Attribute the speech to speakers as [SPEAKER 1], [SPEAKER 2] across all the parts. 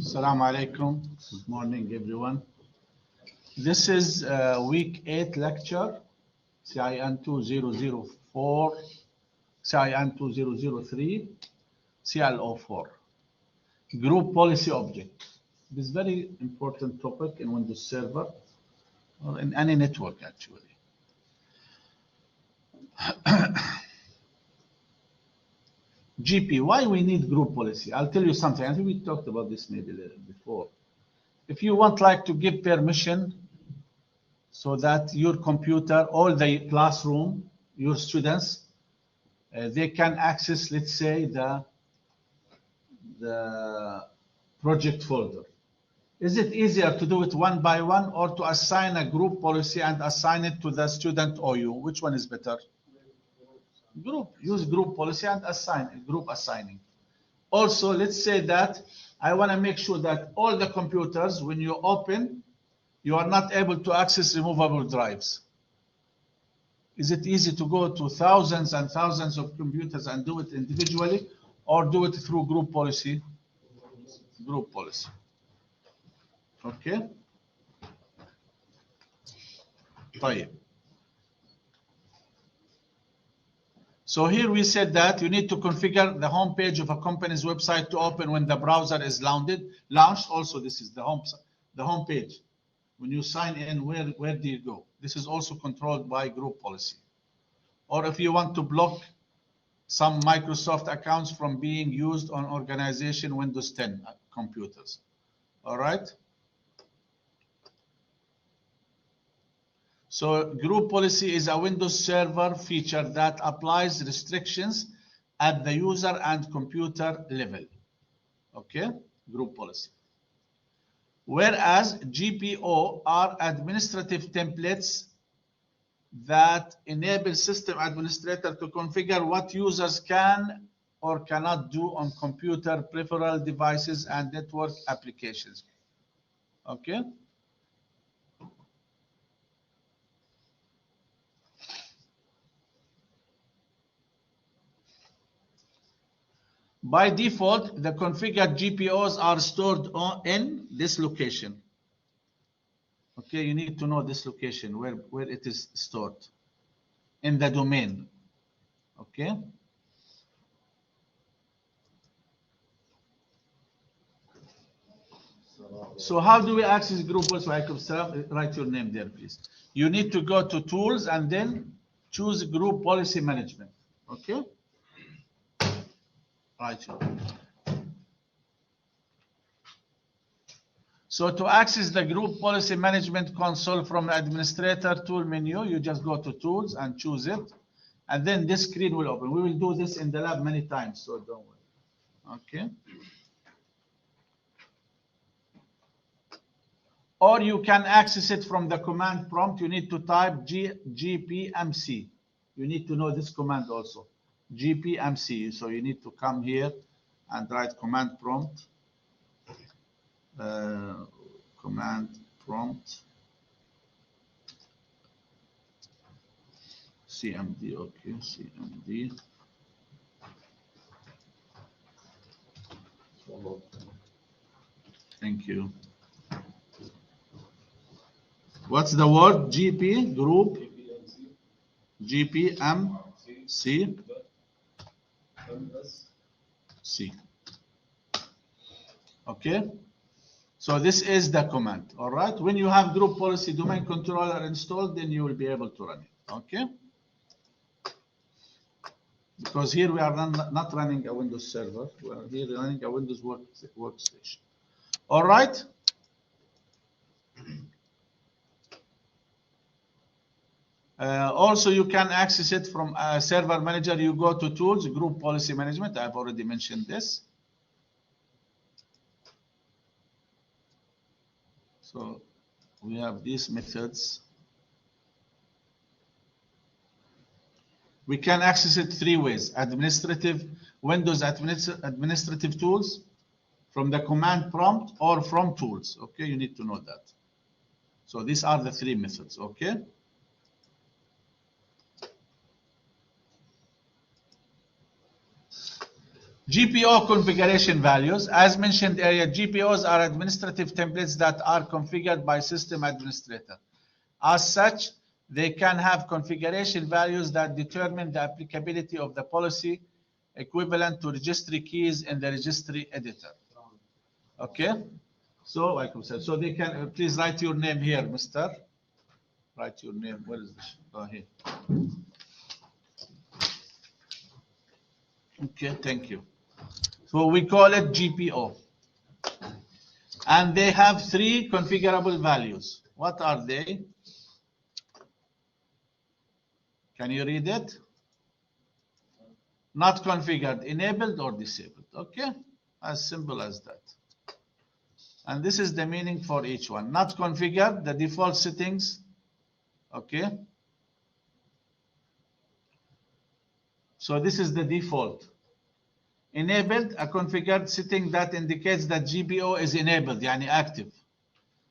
[SPEAKER 1] Assalamu alaikum. Good morning, everyone. This is week 8 lecture, cin2004, cin2003, CL04, group policy object. This is very important topic in Windows Server or in any network actually. GP, why we need group policy? I'll tell you something. I think we talked about this maybe before. If you want like to give permission so that your computer, all the classroom, your students, they can access, let's say, the project folder. Is it easier to do it one by one or to assign a group policy and assign it to the student or you? Which one is better? Group. Use group policy and assign group assigning. Also, let's say that I want to make sure that all the computers, when you open, you are not able to access removable drives. Is it easy to go to thousands and thousands of computers and do it individually or do it through group policy? Group policy. Okay. طيب. So here we said that you need to configure the home page of a company's website to open when the browser is launched. Also, this is the home page. When you sign in, where do you go? This is also controlled by group policy. Or if you want to block some Microsoft accounts from being used on organization Windows 10 computers. All right. So group policy is a Windows Server feature that applies restrictions at the user and computer level. Okay, group policy. Whereas GPO are administrative templates that enable system administrator to configure what users can or cannot do on computer, peripheral devices, and network applications. Okay. By default, the configured GPOs are stored in this location. Okay, you need to know this location, where it is stored, in the domain. Okay. So how do we access group policy? Write your name there, please. You need to go to Tools and then choose Group Policy Management. Okay. Right. So to access the Group Policy Management console from the Administrator tool menu, you just go to Tools and choose it. And then this screen will open. We will do this in the lab many times, so don't worry. Okay. Or you can access it from the command prompt. You need to type gpmc. You need to know this command also. gpmc. So you need to come here and write command prompt. Command prompt. CMD. Okay, CMD. Thank you. What's the word? GP group. GPMC. C. Okay. So this is the command. All right. When you have group policy domain controller installed, then you will be able to run it. Okay. Because here we are not running a Windows server. We are here running a Windows workstation. All right. Also, you can access it from Server Manager. You go to Tools, Group Policy Management. I've already mentioned this. So we have these methods. We can access it 3 ways. Windows administrative tools, from the command prompt, or from tools. Okay, you need to know that. So these are the 3 methods. Okay. GPO configuration values. As mentioned earlier, GPOs are administrative templates that are configured by system administrator. As such, they can have configuration values that determine the applicability of the policy equivalent to registry keys in the registry editor. Okay? So, like we said, so they can, please write your name here, mister. Write your name. Where is this? Oh, here. Okay, thank you. So we call it GPO. And they have 3 configurable values. What are they? Can you read it? Not configured, enabled or disabled. Okay, as simple as that. And this is the meaning for each one. Not configured, the default settings. Okay. So this is the default. Enabled, a configured setting that indicates that GPO is enabled, yani active.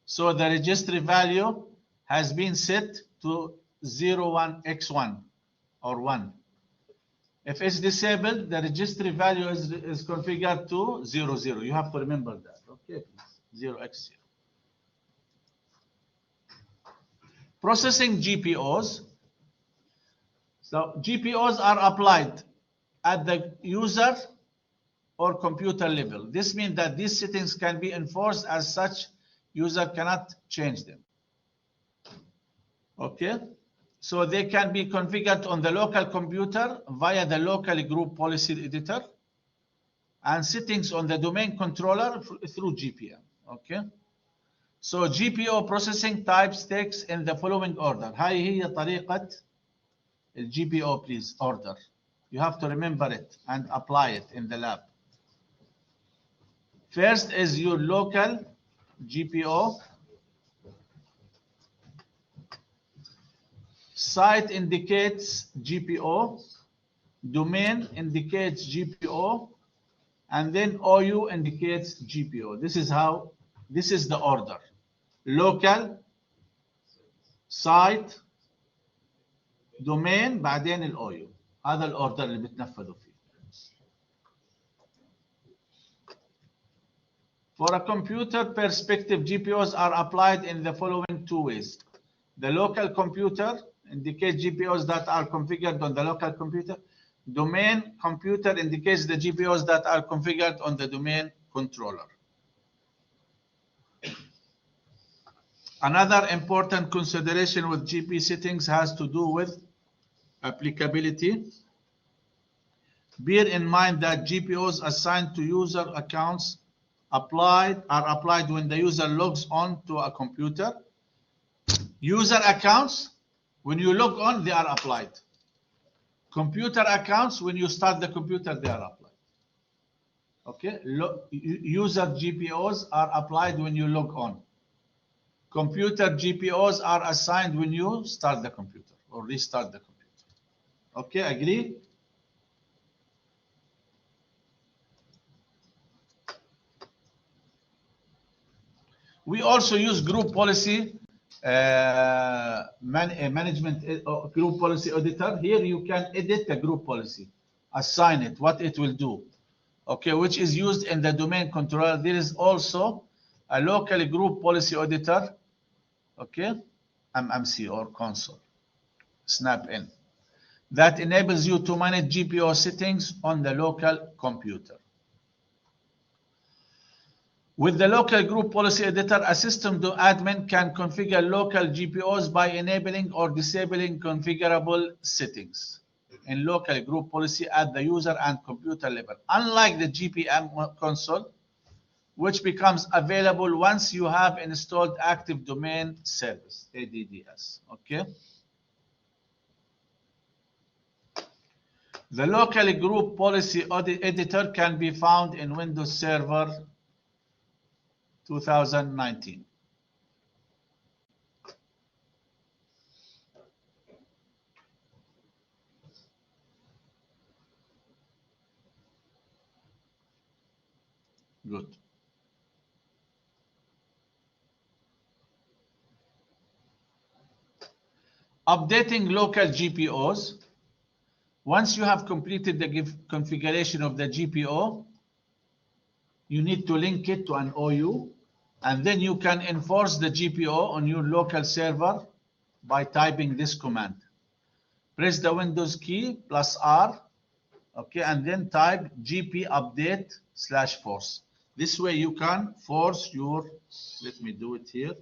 [SPEAKER 1] So the registry value has been set to 01x1 or 1. If it's disabled, the registry value is configured to 00. You have to remember that. Okay, 0x0. Processing GPOs. So GPOs are applied at the user or computer level. This means that these settings can be enforced as such, user cannot change them. Okay, so they can be configured on the local computer via the local group policy editor and settings on the domain controller through GPM. Okay, so GPO processing types takes in the following order. هاي هي طريقة الGPO, please, order. You have to remember it and apply it in the lab. First is your local GPO. Site indicates GPO. Domain indicates GPO. And then OU indicates GPO. This is the order. Local, site, domain, بعدين الOU. هذا الأوردر اللي بتنفذوا فيه. For a computer perspective, GPOs are applied in the following 2 ways. The local computer indicates GPOs that are configured on the local computer. Domain computer indicates the GPOs that are configured on the domain controller. Another important consideration with GP settings has to do with applicability. Bear in mind that GPOs assigned to user accounts are applied when the user logs on to a computer. User accounts, when you log on, they are applied. Computer accounts, when you start the computer, they are applied. Okay, user GPOs are applied when you log on. Computer GPOs are assigned when you start the computer or restart the computer. Okay, agree? We also use group policy management group policy editor. Here you can edit the group policy, assign it, what it will do. Okay, which is used in the domain controller. There is also a local group policy editor. Okay, MMC or console, snap in, that enables you to manage GPO settings on the local computer. With the local group policy editor, a system admin can configure local GPOs by enabling or disabling configurable settings in local group policy at the user and computer level. Unlike the GPM console, which becomes available once you have installed Active Domain Service, ADDS. Okay. The local group policy editor can be found in Windows Server 2019. Good. Updating local GPOs. Once you have completed the configuration of the GPO, you need to link it to an OU, and then you can enforce the GPO on your local server by typing this command. Press the Windows key +R, okay, and then type gp update/force. This way you can force your, let me do it here,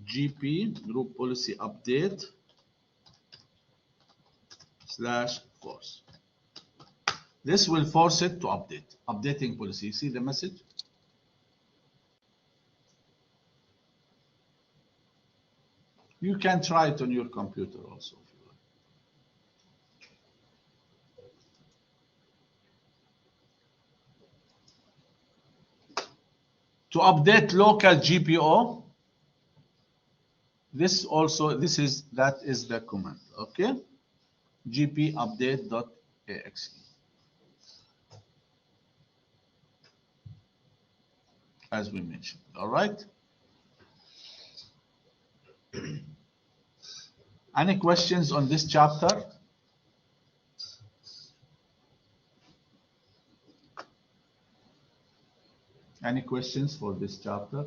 [SPEAKER 1] gp group policy update/force. This will force it to update. Updating policy. See the message? You can try it on your computer also if you like. To update local GPO, that is the command, okay? gp update.exe. As we mentioned, all right? Any questions on this chapter? Any questions for this chapter?